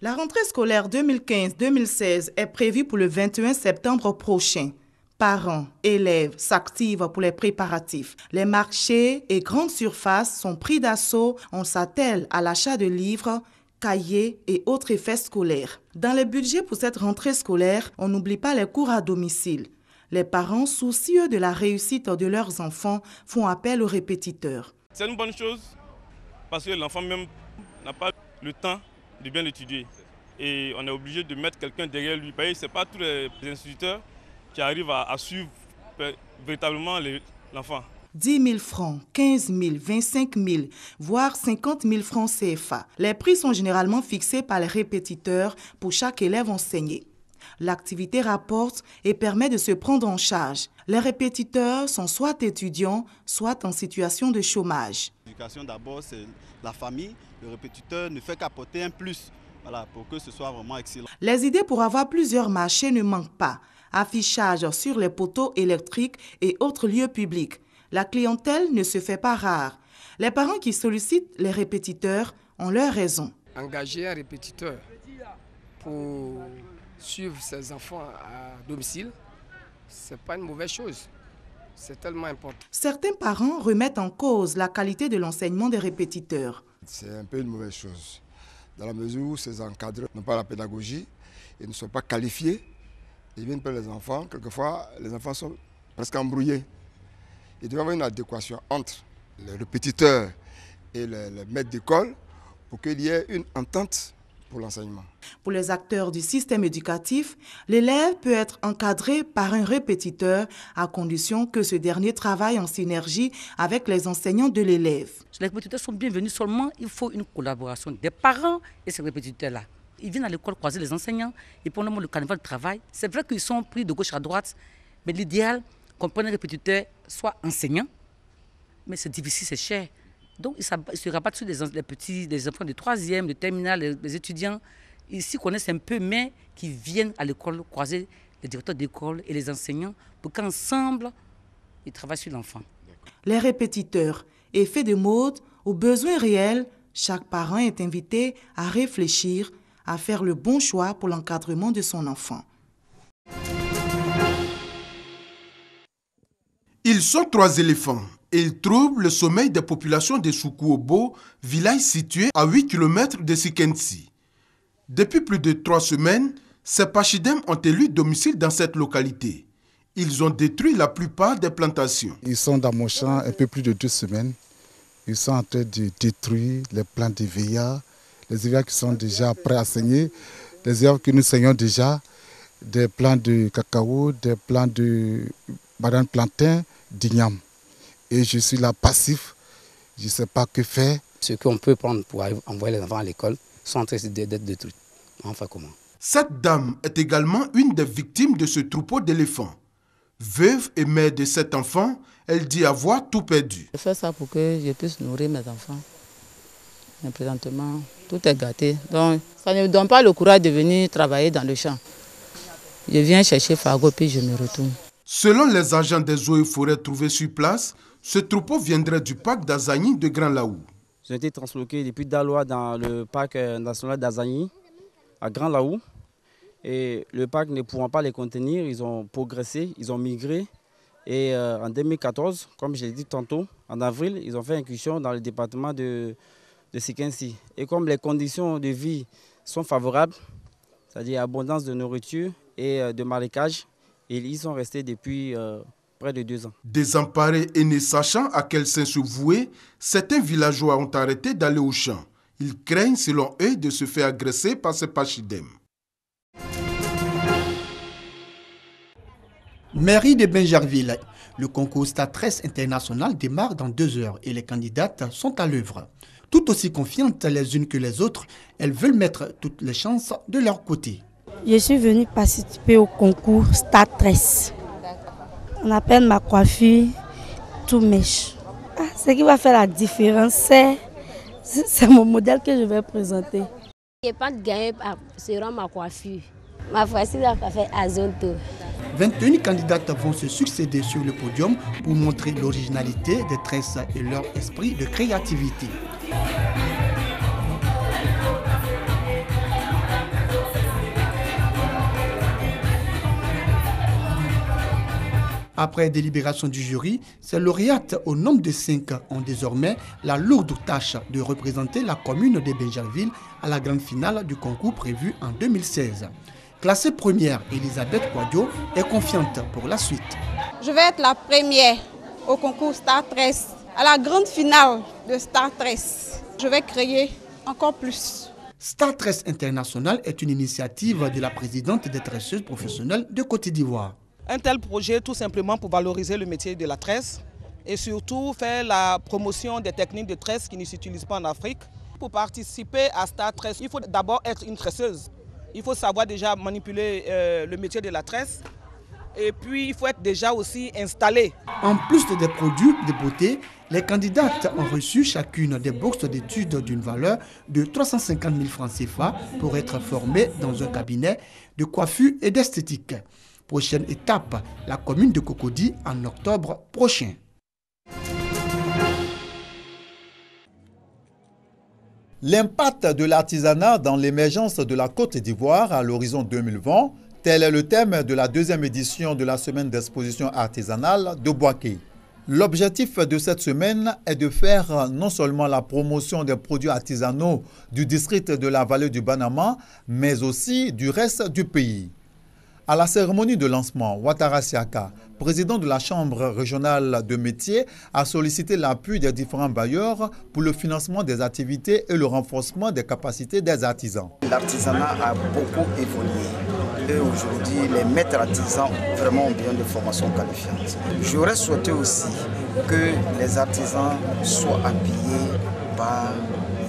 La rentrée scolaire 2015-2016 est prévue pour le 21 septembre prochain. Parents, élèves s'activent pour les préparatifs. Les marchés et grandes surfaces sont pris d'assaut. On s'attelle à l'achat de livres, cahiers et autres effets scolaires. Dans les budgets pour cette rentrée scolaire, on n'oublie pas les cours à domicile. Les parents, soucieux de la réussite de leurs enfants, font appel aux répétiteurs. C'est une bonne chose parce que l'enfant même n'a pas le temps de bien étudier. Et on est obligé de mettre quelqu'un derrière lui. Ce n'est pas tous les instituteurs qui arrivent à suivre véritablement l'enfant. 10 000 francs, 15 000, 25 000, voire 50 000 francs CFA. Les prix sont généralement fixés par les répétiteurs pour chaque élève enseigné. L'activité rapporte et permet de se prendre en charge. Les répétiteurs sont soit étudiants, soit en situation de chômage. L'éducation d'abord, c'est la famille. Le répétiteur ne fait qu'apporter un plus pour que ce soit vraiment excellent. Les idées pour avoir plusieurs marchés ne manquent pas. Affichage sur les poteaux électriques et autres lieux publics. La clientèle ne se fait pas rare. Les parents qui sollicitent les répétiteurs ont leur raison. Engager un répétiteur pour suivre ses enfants à domicile, ce n'est pas une mauvaise chose. C'est tellement important. Certains parents remettent en cause la qualité de l'enseignement des répétiteurs. C'est un peu une mauvaise chose, dans la mesure où ces encadreurs n'ont pas la pédagogie et ne sont pas qualifiés. Ils viennent près des enfants, quelquefois les enfants sont presque embrouillés. Il doit y avoir une adéquation entre les répétiteurs et les maîtres d'école pour qu'il y ait une entente pour l'enseignement. Pour les acteurs du système éducatif, l'élève peut être encadré par un répétiteur à condition que ce dernier travaille en synergie avec les enseignants de l'élève. Les répétiteurs sont bienvenus, seulement il faut une collaboration des parents et ces répétiteurs-là. Ils viennent à l'école croiser les enseignants et pendant le carnaval de travail, c'est vrai qu'ils sont pris de gauche à droite, mais l'idéal, qu'on prenne un répétiteur soit enseignant, mais c'est difficile, c'est cher. Donc, ils se rabattent sur les enfants de 3e, de terminale, les étudiants. Ils s'y connaissent un peu, mais qui viennent à l'école croiser les directeurs d'école et les enseignants pour qu'ensemble, ils travaillent sur l'enfant. Les répétiteurs, effet de mode ou besoins réels, chaque parent est invité à réfléchir, à faire le bon choix pour l'encadrement de son enfant. Ils sont 3 éléphants et ils troublent le sommeil des populations de Soukouobo, village situé à 8 km de Sikensi. Depuis plus de 3 semaines, ces pachidèmes ont élu domicile dans cette localité. Ils ont détruit la plupart des plantations. Ils sont dans mon champ un peu plus de 2 semaines. Ils sont en train de détruire les plants d'Ivéa, les Ivéa qui sont déjà prêts à saigner, les Ivéa que nous saignons déjà, des plants de cacao, des plants de banane plantain, d'igname. Et je suis là passif, je ne sais pas que faire. Ce qu'on peut prendre pour envoyer les enfants à l'école sont en train d'être détruits. Enfin comment? Cette dame est également une des victimes de ce troupeau d'éléphants. Veuve et mère de 7 enfants, elle dit avoir tout perdu. Je fais ça pour que je puisse nourrir mes enfants. Mais présentement, tout est gâté. Donc, ça ne me donne pas le courage de venir travailler dans le champ. Je viens chercher Fago puis je me retourne. Selon les agents des eaux et forêts trouvés sur place, ce troupeau viendrait du parc d'Azagny de Grand Laou. Ils ont été transloqués depuis Daloa dans le parc national d'Azagny à Grand Laou. Et le parc ne pouvant pas les contenir, ils ont progressé, ils ont migré. Et en 2014, comme je l'ai dit tantôt, en avril, ils ont fait incursion dans le département de Sikensi. Et comme les conditions de vie sont favorables, c'est-à-dire abondance de nourriture et de marécage, ils y sont restés depuis près de 2 ans. Désemparés et ne sachant à quel sein se vouer, certains villageois ont arrêté d'aller au champ. Ils craignent, selon eux, de se faire agresser par ces pachidèmes. Mairie de Bingerville. Le concours Statress International démarre dans 2 heures et les candidates sont à l'œuvre. Tout aussi confiantes les unes que les autres, elles veulent mettre toutes les chances de leur côté. Je suis venue participer au concours Statress. On appelle ma coiffure tout mèche. Ce qui va faire la différence, c'est mon modèle que je vais présenter. Je pense gagner sera ma coiffure. Ma voici la coiffure Azonto. 21 candidates vont se succéder sur le podium pour montrer l'originalité des tresses et leur esprit de créativité. Après délibération du jury, ces lauréates au nombre de 5 ont désormais la lourde tâche de représenter la commune de Béjarville à la grande finale du concours prévu en 2016. Classée première, Elisabeth Kouadio est confiante pour la suite. Je vais être la première au concours Star 13, à la grande finale de Star 13. Je vais créer encore plus. Star 13 International est une initiative de la présidente des tresseuses professionnelles de Côte d'Ivoire. Un tel projet tout simplement pour valoriser le métier de la tresse et surtout faire la promotion des techniques de tresse qui ne s'utilisent pas en Afrique. Pour participer à Star 13, il faut d'abord être une tresseuse. Il faut savoir déjà manipuler le métier de la tresse et puis il faut être déjà aussi installé. En plus des produits de beauté, les candidates ont reçu chacune des bourses d'études d'une valeur de 350 000 francs CFA pour être formées dans un cabinet de coiffure et d'esthétique. Prochaine étape, la commune de Cocody en octobre prochain. L'impact de l'artisanat dans l'émergence de la Côte d'Ivoire à l'horizon 2020, tel est le thème de la deuxième édition de la semaine d'exposition artisanale de Bouaké. L'objectif de cette semaine est de faire non seulement la promotion des produits artisanaux du district de la vallée du Banama, mais aussi du reste du pays. À la cérémonie de lancement, Ouattara Siaka, président de la Chambre régionale de métiers, a sollicité l'appui des différents bailleurs pour le financement des activités et le renforcement des capacités des artisans. L'artisanat a beaucoup évolué. Et aujourd'hui, les maîtres artisans vraiment ont besoin de formations qualifiantes. J'aurais souhaité aussi que les artisans soient appuyés par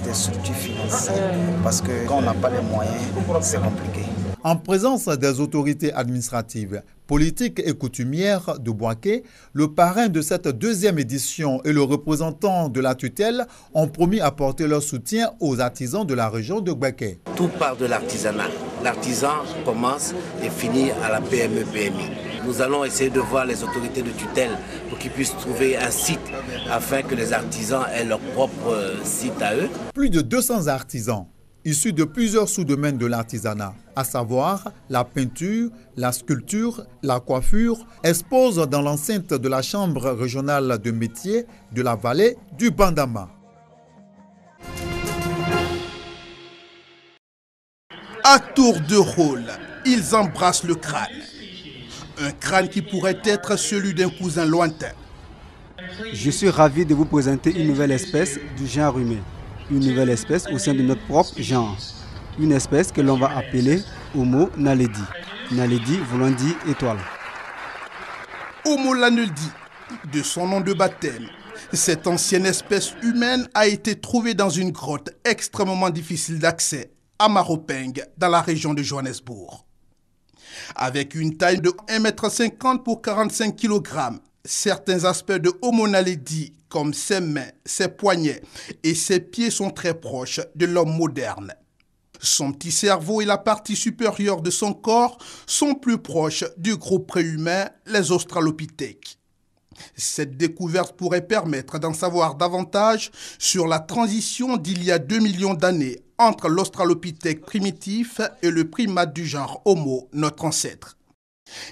des structures financières parce que quand on n'a pas les moyens, c'est compliqué. En présence des autorités administratives, politiques et coutumières de Bouaké, le parrain de cette deuxième édition et le représentant de la tutelle ont promis apporter leur soutien aux artisans de la région de Bouaké. Tout part de l'artisanat. L'artisan commence et finit à la PME-PMI. Nous allons essayer de voir les autorités de tutelle pour qu'ils puissent trouver un site afin que les artisans aient leur propre site à eux. Plus de 200 artisans issus de plusieurs sous-domaines de l'artisanat, à savoir la peinture, la sculpture, la coiffure, exposent dans l'enceinte de la Chambre régionale de métiers de la vallée du Bandama. À tour de rôle, ils embrassent le crâne. Un crâne qui pourrait être celui d'un cousin lointain. Je suis ravi de vous présenter une nouvelle espèce du genre humain. Une nouvelle espèce au sein de notre propre genre. Une espèce que l'on va appeler Homo naledi. Naledi voulant dire étoile. Homo naledi, de son nom de baptême, cette ancienne espèce humaine a été trouvée dans une grotte extrêmement difficile d'accès à Maropeng, dans la région de Johannesburg. Avec une taille de 1,50 m pour 45 kg, certains aspects de Homo naledi, comme ses mains, ses poignets et ses pieds, sont très proches de l'homme moderne. Son petit cerveau et la partie supérieure de son corps sont plus proches du groupe préhumain, les Australopithèques. Cette découverte pourrait permettre d'en savoir davantage sur la transition d'il y a 2 millions d'années entre l'Australopithèque primitif et le primate du genre Homo, notre ancêtre.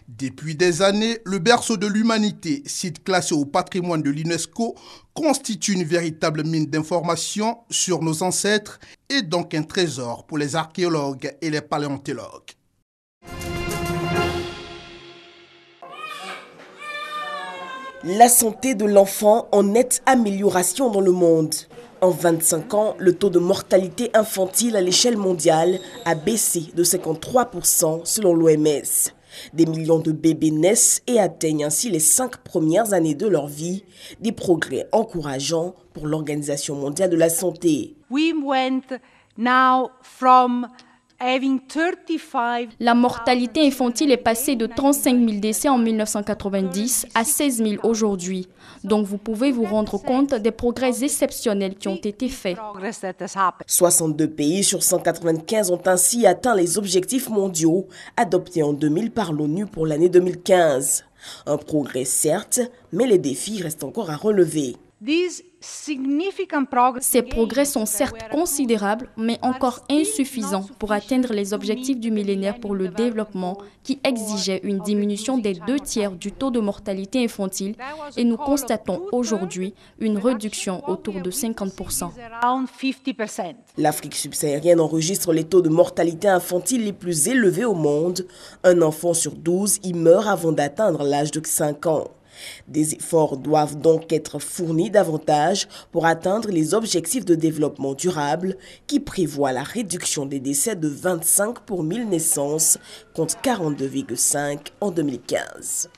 Depuis des années, le berceau de l'humanité, site classé au patrimoine de l'UNESCO, constitue une véritable mine d'informations sur nos ancêtres et donc un trésor pour les archéologues et les paléontologues. La santé de l'enfant en nette amélioration dans le monde. En 25 ans, le taux de mortalité infantile à l'échelle mondiale a baissé de 53% selon l'OMS. Des millions de bébés naissent et atteignent ainsi les 5 premières années de leur vie, des progrès encourageants pour l'Organisation mondiale de la santé. La mortalité infantile est passée de 35 000 décès en 1990 à 16 000 aujourd'hui. Donc vous pouvez vous rendre compte des progrès exceptionnels qui ont été faits. 62 pays sur 195 ont ainsi atteint les objectifs mondiaux adoptés en 2000 par l'ONU pour l'année 2015. Un progrès certes, mais les défis restent encore à relever. Ces progrès sont certes considérables, mais encore insuffisants pour atteindre les objectifs du millénaire pour le développement qui exigeait une diminution des 2/3 du taux de mortalité infantile et nous constatons aujourd'hui une réduction autour de 50%. L'Afrique subsaharienne enregistre les taux de mortalité infantile les plus élevés au monde. Un enfant sur 12 y meurt avant d'atteindre l'âge de 5 ans. Des efforts doivent donc être fournis davantage pour atteindre les objectifs de développement durable qui prévoient la réduction des décès de 25 pour 1000 naissances contre 42,5 en 2015.